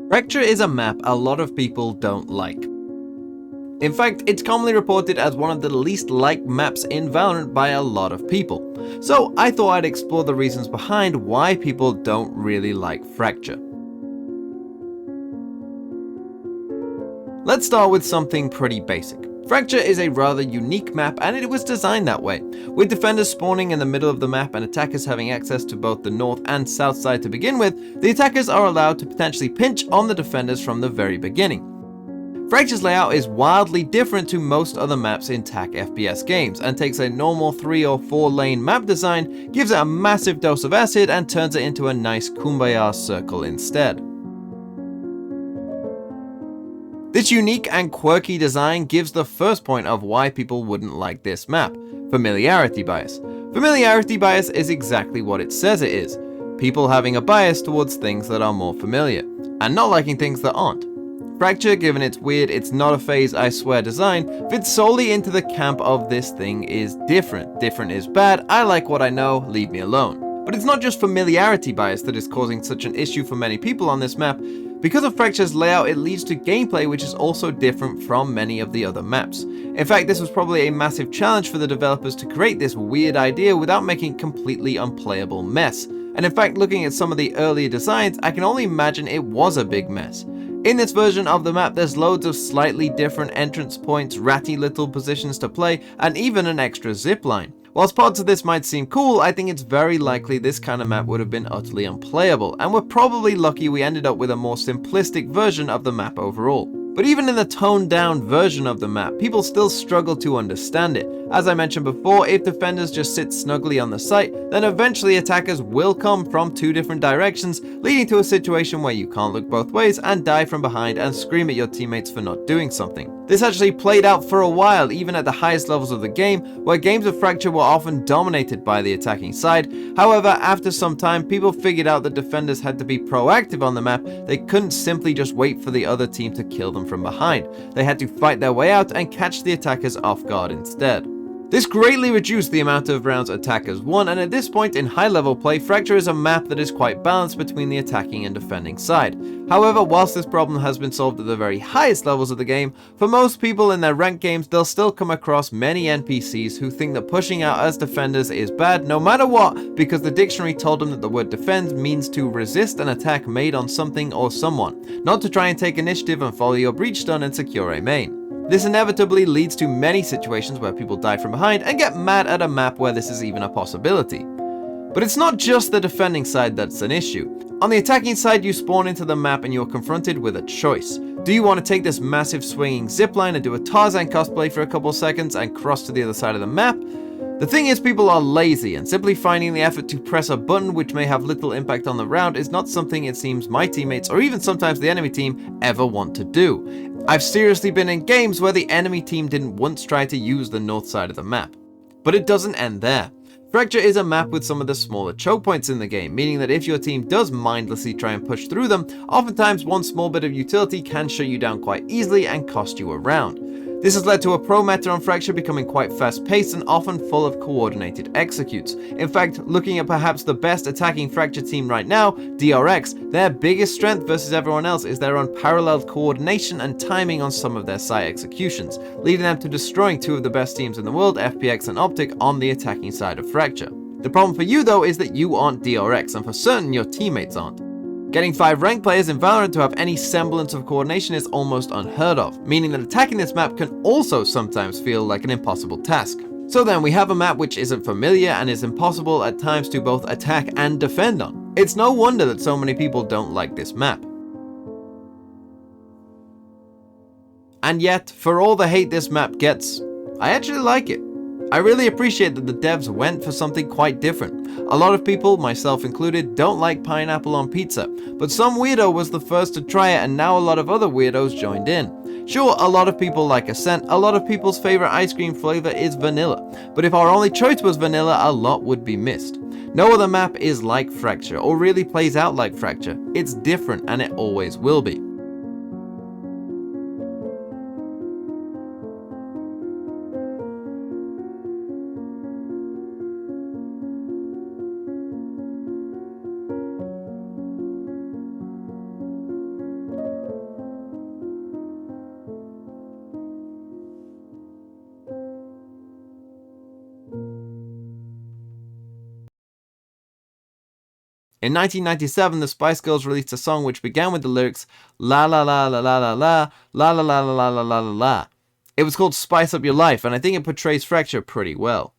Fracture is a map a lot of people don't like. In fact, it's commonly reported as one of the least liked maps in Valorant by a lot of people. So I thought I'd explore the reasons behind why people don't really like Fracture. Let's start with something pretty basic. Fracture is a rather unique map and it was designed that way, with defenders spawning in the middle of the map and attackers having access to both the north and south side to begin with. The attackers are allowed to potentially pinch on the defenders from the very beginning. Fracture's layout is wildly different to most other maps in TAC FPS games and takes a normal 3 or 4 lane map design, gives it a massive dose of acid and turns it into a nice kumbaya circle instead. This unique and quirky design gives the first point of why people wouldn't like this map: familiarity bias. Familiarity bias is exactly what it says it is: people having a bias towards things that are more familiar, and not liking things that aren't. Fracture, given its weird, it's not a phase I swear design, fits solely into the camp of this thing is different. Different is bad, I like what I know, leave me alone. But it's not just familiarity bias that is causing such an issue for many people on this map. Because of Fracture's layout, it leads to gameplay which is also different from many of the other maps. In fact, this was probably a massive challenge for the developers to create this weird idea without making a completely unplayable mess. And in fact, looking at some of the earlier designs, I can only imagine it was a big mess. In this version of the map, there's loads of slightly different entrance points, ratty little positions to play, and even an extra zipline. Whilst parts of this might seem cool, I think it's very likely this kind of map would have been utterly unplayable, and we're probably lucky we ended up with a more simplistic version of the map overall. But even in the toned down version of the map, people still struggle to understand it. As I mentioned before, if defenders just sit snugly on the site, then eventually attackers will come from 2 different directions, leading to a situation where you can't look both ways and die from behind and scream at your teammates for not doing something. This actually played out for a while, even at the highest levels of the game, where games of Fracture were often dominated by the attacking side. However, after some time, people figured out that defenders had to be proactive on the map. They couldn't simply just wait for the other team to kill them from behind. They had to fight their way out and catch the attackers off guard instead. This greatly reduced the amount of rounds attackers won, and at this point in high-level play, Fracture is a map that is quite balanced between the attacking and defending side. However, whilst this problem has been solved at the very highest levels of the game, for most people in their ranked games, they'll still come across many NPCs who think that pushing out as defenders is bad no matter what, because the dictionary told them that the word defend means to resist an attack made on something or someone, not to try and take initiative and follow your breach stun and secure a main. This inevitably leads to many situations where people die from behind and get mad at a map where this is even a possibility. But it's not just the defending side that's an issue. On the attacking side, you spawn into the map and you're confronted with a choice. Do you want to take this massive swinging zipline and do a Tarzan cosplay for a couple seconds and cross to the other side of the map? The thing is, people are lazy, and simply finding the effort to press a button which may have little impact on the round is not something it seems my teammates or even sometimes the enemy team ever want to do. I've seriously been in games where the enemy team didn't once try to use the north side of the map. But it doesn't end there. Fracture is a map with some of the smaller choke points in the game, meaning that if your team does mindlessly try and push through them, oftentimes one small bit of utility can shut you down quite easily and cost you a round. This has led to a pro meta on Fracture becoming quite fast-paced and often full of coordinated executes. In fact, looking at perhaps the best attacking Fracture team right now, DRX, their biggest strength versus everyone else is their unparalleled coordination and timing on some of their site executions, leading them to destroying 2 of the best teams in the world, FPX and Optic, on the attacking side of Fracture. The problem for you though is that you aren't DRX, and for certain your teammates aren't. Getting 5 ranked players in Valorant to have any semblance of coordination is almost unheard of, meaning that attacking this map can also sometimes feel like an impossible task. So then we have a map which isn't familiar and is impossible at times to both attack and defend on. It's no wonder that so many people don't like this map. And yet, for all the hate this map gets, I actually like it. I really appreciate that the devs went for something quite different. A lot of people, myself included, don't like pineapple on pizza, but some weirdo was the first to try it and now a lot of other weirdos joined in. Sure, a lot of people like Ascent, a lot of people's favorite ice cream flavor is vanilla, but if our only choice was vanilla, a lot would be missed. No other map is like Fracture, or really plays out like Fracture. It's different and it always will be. In 1997, the Spice Girls released a song which began with the lyrics la la la la la la la la la la la la la la la. It was called Spice Up Your Life, and I think it portrays fracture pretty well.